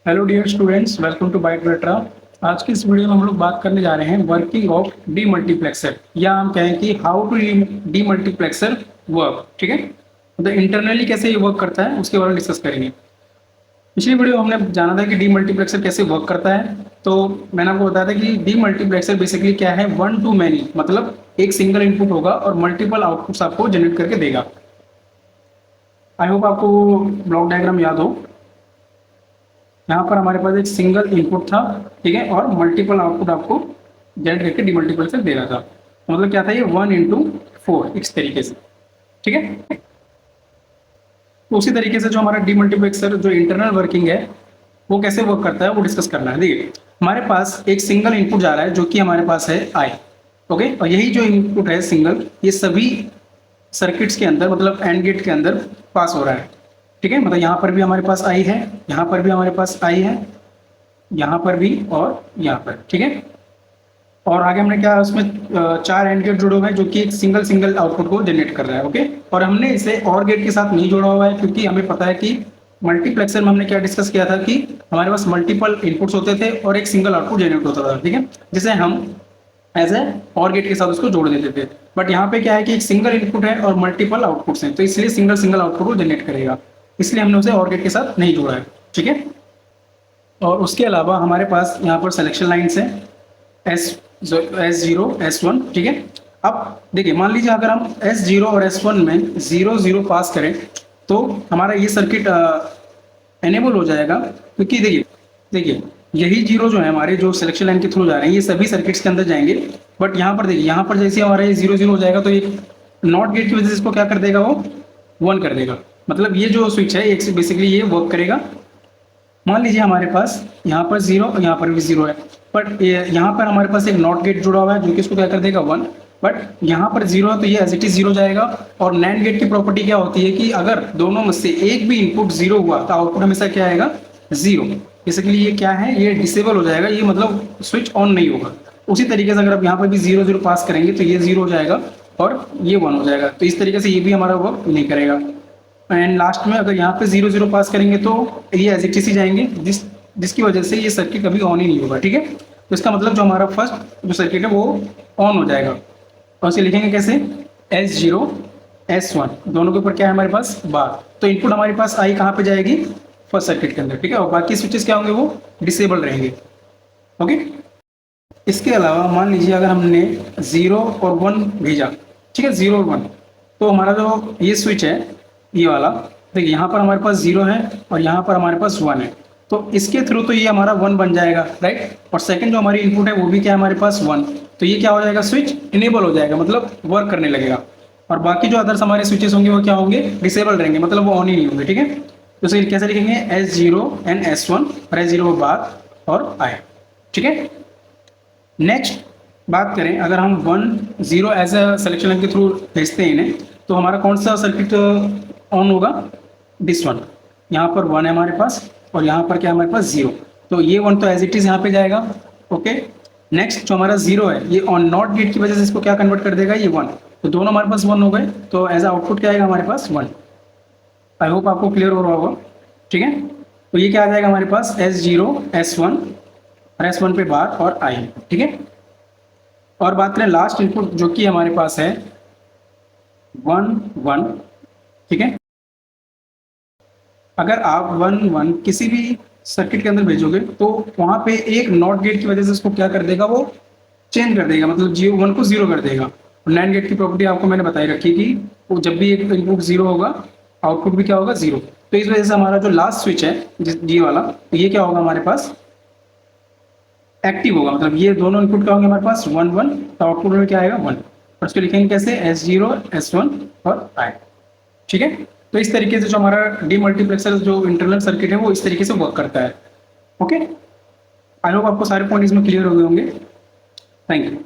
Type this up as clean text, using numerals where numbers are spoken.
Hello dear students, welcome to बाइट बेट्रा। आज की इस वीडियो में हम लोग बात करने जा रहे हैं वर्किंग ऑफ डीमल्टीप्लेक्सर, या हम कहें कि हाउ टू डीमल्टीप्लेक्सर वर्क। ठीक है, मतलब इंटरनली कैसे ये वर्क करता है उसके बारे में डिस्कस करेंगे। पिछली वीडियो हमने जाना था कि डीमल्टीप्लेक्सर कैसे वर्क करता है। तो मैंने आपको बताया था कि डीमल्टीप्लेक्सर बेसिकली क्या है, वन टू मैनी, मतलब एक सिंगल इनपुट होगा और मल्टीपल आउटपुट्स आपको जनरेट करके देगा। आई होप आपको ब्लॉक डायग्राम याद हो। यहाँ पर हमारे पास एक सिंगल इनपुट था, ठीक है, और मल्टीपल आउटपुट आपको जनरेट करके डीमल्टीप्लेक्सर दे रहा था। तो मतलब क्या था, ये 1 into 4 इस तरीके से। ठीक है, तो उसी तरीके से जो हमारा डीमल्टीप्लेक्सर जो इंटरनल वर्किंग है वो कैसे वर्क करता है वो डिस्कस करना है। देखिए, हमारे पास एक सिंगल इनपुट जा रहा है जो कि हमारे पास है आई। ओके, और यही जो इनपुट है सिंगल, ये सभी सर्किट्स के अंदर, मतलब एंड गेट के अंदर पास हो रहा है। ठीक है, मतलब यहाँ पर भी हमारे पास आई है, यहाँ पर भी हमारे पास आई है, यहाँ पर भी और यहाँ पर। ठीक है, और आगे हमने क्या, उसमें 4 एंड गेट जुड़े हुए हैं जो कि एक सिंगल सिंगल आउटपुट को जनरेट कर रहा है। ओके, और हमने इसे और गेट के साथ नहीं जोड़ा हुआ है क्योंकि हमें पता है कि मल्टीप्लेक्सर में हमने क्या डिस्कस किया था कि हमारे पास मल्टीपल इनपुट्स होते थे और एक सिंगल आउटपुट जनरेट होता था। ठीक है, जिसे हम एज ए और गेट के साथ उसको जोड़ देते थे। बट यहाँ पे क्या है कि एक सिंगल इनपुट है और मल्टीपल आउटपुट्स हैं, तो इसलिए सिंगल सिंगल आउटपुट को जनरेट करेगा, इसलिए हमने उसे और गेट के साथ नहीं जोड़ा है। ठीक है, और उसके अलावा हमारे पास यहाँ पर सिलेक्शन लाइन्स हैं S0 S1। ठीक है, अब देखिए, मान लीजिए अगर हम S0 और S1 में 0 0 पास करें तो हमारा ये सर्किट एनेबल हो जाएगा, क्योंकि देखिए देखिए यही जीरो जो है हमारे जो सिलेक्शन लाइन के थ्रू जा रहे हैं ये सभी सर्किट्स के अंदर जाएंगे। बट यहाँ पर देखिए, यहाँ पर जैसे हमारा ये 0 0 हो जाएगा तो ये नॉट गेट की वजह से इसको क्या कर देगा, वो 1 कर देगा। मतलब ये जो स्विच है एक बेसिकली ये वर्क करेगा। मान लीजिए हमारे पास यहाँ पर 0 और यहाँ पर भी 0 है, बट यहाँ पर हमारे पास एक नॉट गेट जुड़ा हुआ है जो कि इसको क्या कर देगा 1। बट यहाँ पर 0 है तो ये एज इट इज 0 जाएगा। और नैंड गेट की प्रॉपर्टी क्या होती है कि अगर दोनों में से एक भी इनपुट 0 हुआ तो आउटपुट हमेशा क्या आएगा, 0। बेसिकली ये क्या है, ये डिसेबल हो जाएगा, ये मतलब स्विच ऑन नहीं होगा। उसी तरीके से अगर आप यहाँ पर भी 0 0 पास करेंगे तो ये 0 हो जाएगा और ये 1 हो जाएगा। तो इस तरीके से ये भी हमारा वर्क नहीं करेगा। एंड लास्ट में अगर यहाँ पे 0 0 पास करेंगे तो ये एज इट इज ही जाएंगे, जिसकी वजह से ये सर्किट कभी ऑन ही नहीं होगा। ठीक है, तो इसका मतलब जो हमारा फर्स्ट जो सर्किट है वो ऑन हो जाएगा। और इसे लिखेंगे कैसे, S0 S1 दोनों के ऊपर क्या है हमारे पास, बार। तो इनपुट हमारे पास आई कहाँ पे जाएगी, फर्स्ट सर्किट के अंदर। ठीक है, और बाकी स्विचेस क्या होंगे, वो डिसेबल रहेंगे। ओके, इसके अलावा मान लीजिए अगर हमने 0 और 1 भेजा, ठीक है, 0 और 1, तो हमारा जो ये स्विच है ये वाला, देखिए यहाँ पर हमारे पास 0 है और यहाँ पर हमारे पास 1 है, तो इसके थ्रू तो ये हमारा 1 बन जाएगा, राइट। और सेकंड जो हमारी इनपुट है वो भी क्या है हमारे पास 1, तो ये क्या हो जाएगा, स्विच इनेबल हो जाएगा, मतलब वर्क करने लगेगा। और बाकी जो अदर्स हमारे स्विचेस होंगे वो क्या होंगे, डिसेबल रहेंगे, मतलब वो ऑन ही नहीं होंगे। ठीक है, तो इसे कैसे लिखेंगे, S0 एंड S1 और S0 बार और आई। ठीक है, नेक्स्ट बात करें, अगर हम 1 0 एज अ सिलेक्शन लाइन के थ्रू भेजते हैं इन्हें, तो हमारा कौन सा सर्किट ऑन होगा, दिस वन। यहाँ पर 1 है हमारे पास और यहाँ पर क्या है हमारे पास 0, तो ये 1 तो एज इट इज यहाँ पे जाएगा। ओके, नेक्स्ट जो हमारा 0 है ये ऑन नॉट गेट की वजह से इसको क्या कन्वर्ट कर देगा, ये 1, तो दोनों हमारे पास 1 हो गए, तो एज आउटपुट क्या आएगा हमारे पास 1। आई होप आपको क्लियर हो रहा होगा। ठीक है, तो ये क्या आ जाएगा हमारे पास, S0 S1 और S1 पे बार और आई। ठीक है, और बात करें लास्ट इनपुट जो कि हमारे पास है 1 1। ठीक है, अगर आप 1 1 किसी भी सर्किट के अंदर भेजोगे तो वहां पे एक नॉट गेट की वजह से उसको क्या कर देगा, वो चेंज कर देगा, मतलब 1 को 0 कर देगा। और नैंड गेट की प्रॉपर्टी आपको मैंने बताई रखी कि वो जब भी एक इनपुट 0 होगा आउटपुट भी क्या होगा, 0। तो इस वजह से हमारा जो लास्ट स्विच है ये वाला, तो ये क्या होगा हमारे पास, एक्टिव होगा, मतलब ये दोनों इनपुट क्या होंगे हमारे पास 1 1, तो आउटपुट में क्या आएगा 1। और उसको लिखेंगे कैसे, S0 S1 और आई। ठीक है, तो इस तरीके से जो हमारा डीमल्टीप्लेक्सर जो इंटरनल सर्किट है वो इस तरीके से वर्क करता है। ओके, आई होप आपको सारे पॉइंट इसमें क्लियर हो गए होंगे। Thank you.